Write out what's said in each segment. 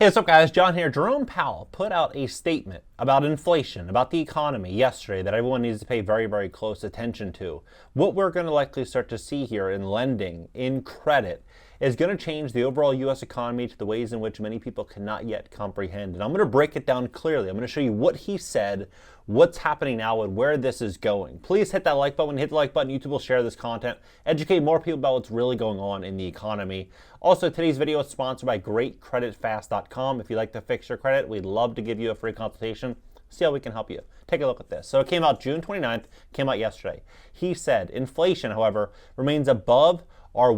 Hey, what's up, guys? John here. Jerome Powell put out a statement about inflation, about the economy yesterday that everyone needs to pay very, very close attention to. What we're going to likely start to see here in lending, in credit, is going to change the overall U.S. economy to the ways in which many people cannot yet comprehend. And I'm going to break it down clearly. I'm going to show you what he said, what's happening now, and where this is going. Please hit that like button. When you hit the like button, YouTube will share this content, educate more people about what's really going on in the economy. Also, today's video is sponsored by GreatCreditFast.com. If you'd like to fix your credit, we'd love to give you a free consultation. See how we can help you. Take a look at this. So it came out June 29th, came out yesterday. He said, inflation, however, remains above our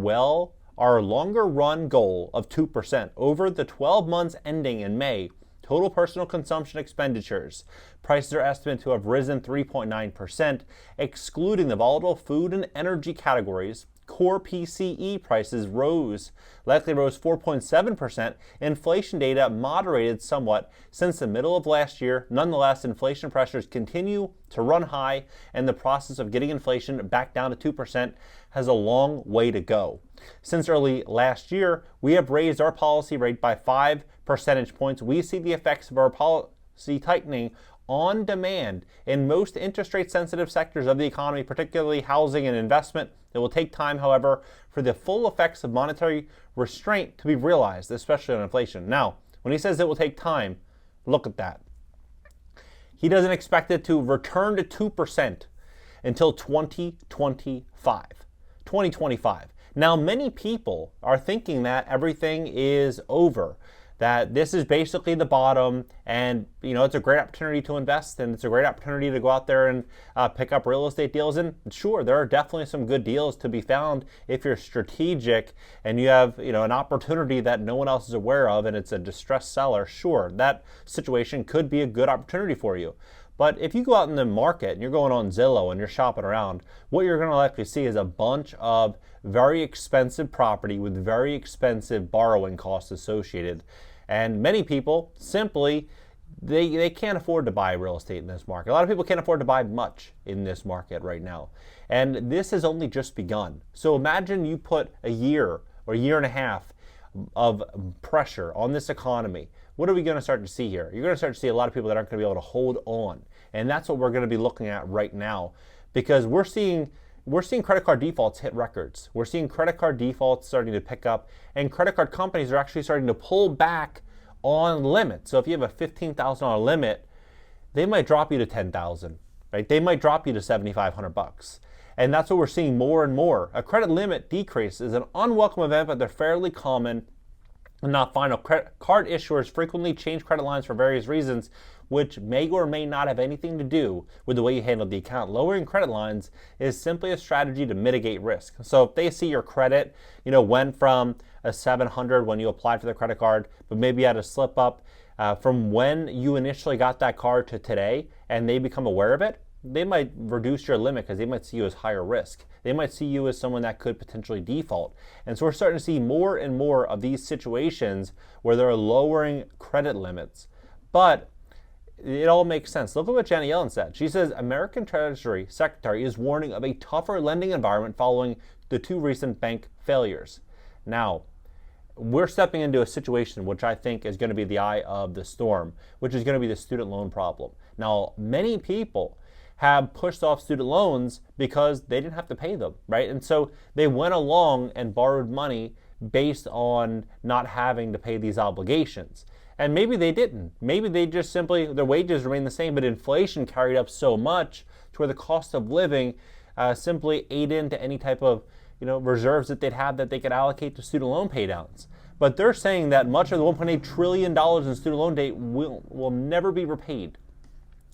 longer run goal of 2%. Over the 12 months ending in May, total personal consumption expenditures prices are estimated to have risen 3.9%, excluding the volatile food and energy categories. Core PCE prices likely rose 4.7%. Inflation data moderated somewhat since the middle of last year. Nonetheless, inflation pressures continue to run high, and the process of getting inflation back down to 2% has a long way to go. Since early last year, we have raised our policy rate by 5 percentage points. We see the effects of our policy tightening on demand in most interest rate sensitive sectors of the economy, particularly housing and investment. It will take time, however, for the full effects of monetary restraint to be realized, especially on inflation. Now, when he says it will take time, look at that. He doesn't expect it to return to 2% until 2025. 2025. Now, many people are thinking that everything is over, that this is basically the bottom, and it's a great opportunity to invest, and it's a great opportunity to go out there and pick up real estate deals. And sure, there are definitely some good deals to be found if you're strategic and you have an opportunity that no one else is aware of, and it's a distressed seller. Sure, that situation could be a good opportunity for you. But if you go out in the market and you're going on Zillow and you're shopping around, what you're going to likely see is a bunch of very expensive property with very expensive borrowing costs associated. And many people simply, they can't afford to buy real estate in this market. A lot of people can't afford to buy much in this market right now. And this has only just begun. So imagine you put a year or a year and a half of pressure on this economy. What are we going to start to see here? You're going to start to see a lot of people that aren't going to be able to hold on. And that's what we're going to be looking at right now, because we're seeing credit card defaults hit records. We're seeing credit card defaults starting to pick up, and credit card companies are actually starting to pull back on limits. So if you have a $15,000 limit, they might drop you to $10,000, right? They might drop you to $7,500. And that's what we're seeing more and more. A credit limit decrease is an unwelcome event, but they're fairly common and not final. Card issuers frequently change credit lines for various reasons, which may or may not have anything to do with the way you handle the account. Lowering credit lines is simply a strategy to mitigate risk. So if they see your credit, went from a 700 when you applied for the credit card, but maybe you had a slip up from when you initially got that card to today, and they become aware of it, they might reduce your limit because they might see you as higher risk. They might see you as someone that could potentially default. And so we're starting to see more and more of these situations where they're lowering credit limits. But it all makes sense. Look at what Janet Yellen said. She says American Treasury Secretary is warning of a tougher lending environment following the 2 recent bank failures. Now, we're stepping into a situation which I think is going to be the eye of the storm, which is going to be the student loan problem. Now, many people have pushed off student loans because they didn't have to pay them, right? And so they went along and borrowed money based on not having to pay these obligations. And maybe they didn't. Maybe they just simply, their wages remain the same, but inflation carried up so much to where the cost of living simply ate into any type of reserves that they'd have that they could allocate to student loan paydowns. But they're saying that much of the $1.8 trillion in student loan debt will never be repaid.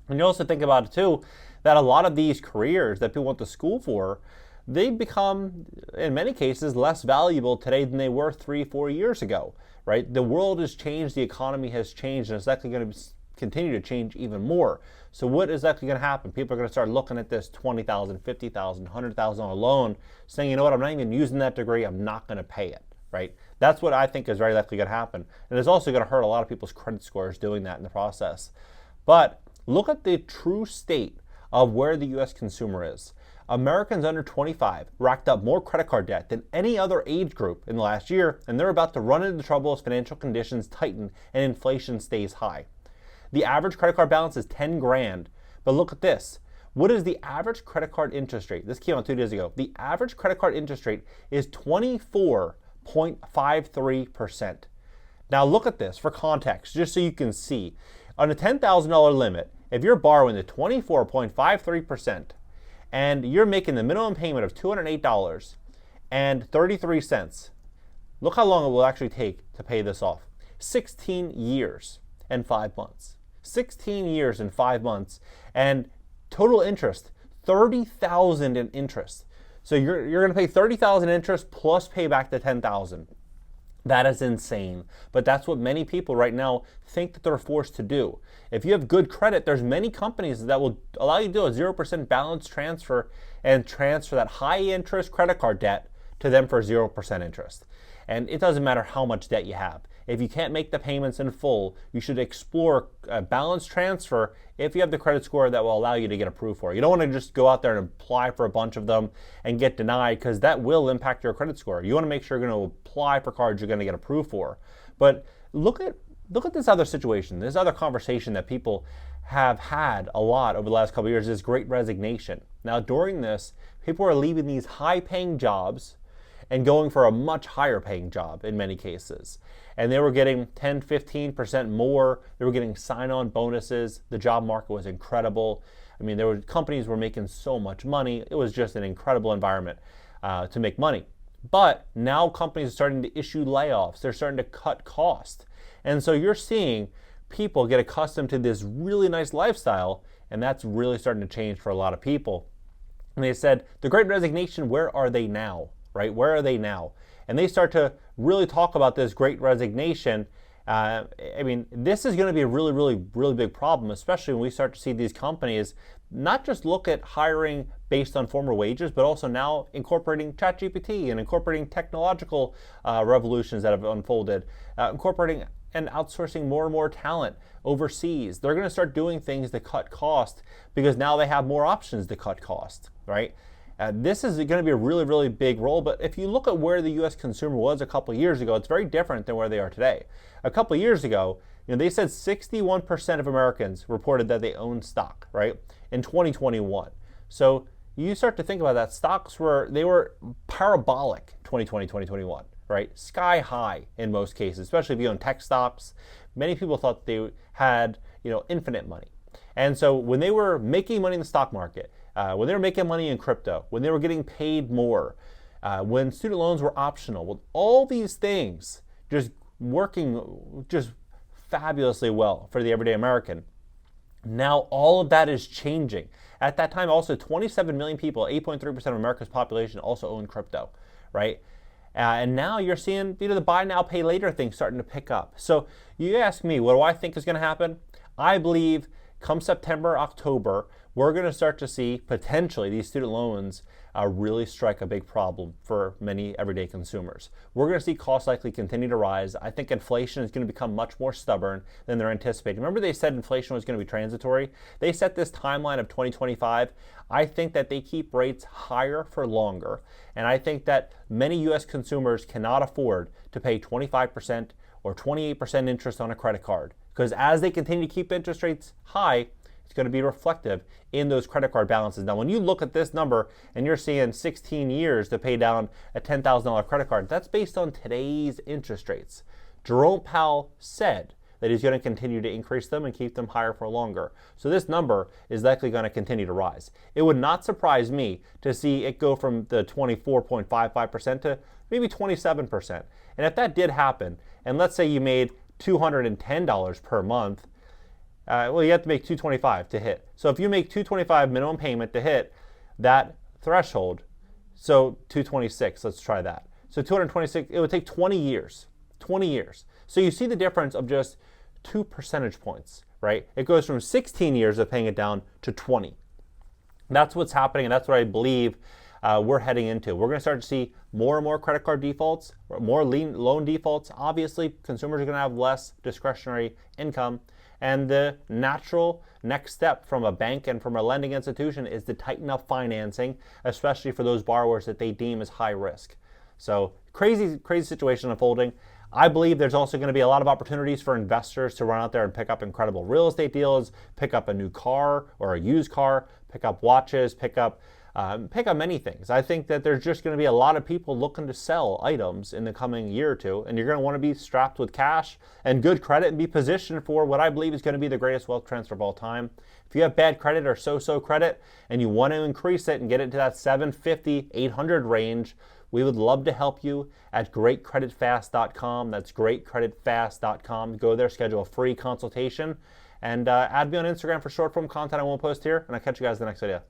And you also think about it too, that a lot of these careers that people went to school for, they become, in many cases, less valuable today than they were 3-4 years ago, right? The world has changed, the economy has changed, and it's likely going to continue to change even more. So what is actually going to happen? People are going to start looking at this $20,000, $50,000, $100,000 loan, saying, you know what, I'm not even using that degree, I'm not going to pay it, right? That's what I think is very likely going to happen. And it's also going to hurt a lot of people's credit scores doing that in the process. But look at the true state of where the U.S. consumer is. Americans under 25 racked up more credit card debt than any other age group in the last year, and they're about to run into trouble as financial conditions tighten and inflation stays high. The average credit card balance is 10 grand, but look at this. What is the average credit card interest rate? This came out 2 days ago. The average credit card interest rate is 24.53%. Now look at this for context, just so you can see. On a $10,000 limit, if you're borrowing at 24.53% and you're making the minimum payment of $208.33, look how long it will actually take to pay this off. 16 years and 5 months. 16 years and 5 months, and total interest, $30,000 in interest. So you're going to pay $30,000 interest plus pay back the $10,000. That is insane, but that's what many people right now think that they're forced to do. If you have good credit, there's many companies that will allow you to do a 0% balance transfer and transfer that high interest credit card debt to them for 0% interest. And it doesn't matter how much debt you have. If you can't make the payments in full, you should explore a balance transfer if you have the credit score that will allow you to get approved for. You don't want to just go out there and apply for a bunch of them and get denied, because that will impact your credit score. You want to make sure you're going to apply for cards you're going to get approved for. But look at this other situation, this other conversation that people have had a lot over the last couple of years, is Great Resignation. Now during this, people are leaving these high-paying jobs and going for a much higher paying job in many cases. And they were getting 10, 15% more. They were getting sign-on bonuses. The job market was incredible. I mean, companies were making so much money. It was just an incredible environment to make money. But now companies are starting to issue layoffs. They're starting to cut costs. And so you're seeing people get accustomed to this really nice lifestyle, and that's really starting to change for a lot of people. And they said, the Great Resignation, where are they now? Right? Where are they now? And they start to really talk about this Great Resignation. I mean, this is going to be a really, really, really big problem, especially when we start to see these companies not just look at hiring based on former wages, but also now incorporating ChatGPT and incorporating technological revolutions that have unfolded, incorporating and outsourcing more and more talent overseas. They're going to start doing things to cut cost because now they have more options to cut cost, right? This is going to be a really, really big role, but if you look at where the U.S. consumer was a couple of years ago, it's very different than where they are today. A couple of years ago, they said 61% of Americans reported that they owned stock, right, in 2021. So you start to think about that. Stocks were parabolic 2020, 2021, right? Sky high in most cases, especially if you own tech stocks. Many people thought they had, infinite money. And so when they were making money in the stock market, when they were making money in crypto, when they were getting paid more, when student loans were optional, with all these things just working just fabulously well for the everyday American, now all of that is changing. At that time, also 27 million people, 8.3% of America's population, also owned crypto, right? And now you're seeing the buy now, pay later thing starting to pick up. So you ask me, what do I think is going to happen? I believe come September, October, we're going to start to see potentially these student loans really strike a big problem for many everyday consumers. We're going to see costs likely continue to rise. I think inflation is going to become much more stubborn than they're anticipating. Remember they said inflation was going to be transitory? They set this timeline of 2025. I think that they keep rates higher for longer. And I think that many U.S. consumers cannot afford to pay 25% or 28% interest on a credit card. Because as they continue to keep interest rates high, it's going to be reflective in those credit card balances. Now, when you look at this number and you're seeing 16 years to pay down a $10,000 credit card, that's based on today's interest rates. Jerome Powell said that he's going to continue to increase them and keep them higher for longer. So this number is likely going to continue to rise. It would not surprise me to see it go from the 24.55% to maybe 27%. And if that did happen, and let's say you made $210 per month, you have to make $225 to hit. So if you make $225 minimum payment to hit that threshold, so $226, let's try that. So $226, it would take 20 years. 20 years. So you see the difference of just 2 percentage points, right? It goes from 16 years of paying it down to 20. That's what's happening, and that's what I believe we're heading into. We're going to start to see more and more credit card defaults, more loan defaults. Obviously, consumers are going to have less discretionary income. And the natural next step from a bank and from a lending institution is to tighten up financing, especially for those borrowers that they deem as high risk. So crazy situation unfolding. I believe there's also going to be a lot of opportunities for investors to run out there and pick up incredible real estate deals, pick up a new car or a used car, pick up watches, pick up many things. I think that there's just going to be a lot of people looking to sell items in the coming year or two, and you're going to want to be strapped with cash and good credit and be positioned for what I believe is going to be the greatest wealth transfer of all time. If you have bad credit or so-so credit and you want to increase it and get it to that 750, 800 range, we would love to help you at greatcreditfast.com. That's greatcreditfast.com. Go there, schedule a free consultation, and add me on Instagram for short form content I won't post here, and I'll catch you guys in the next video.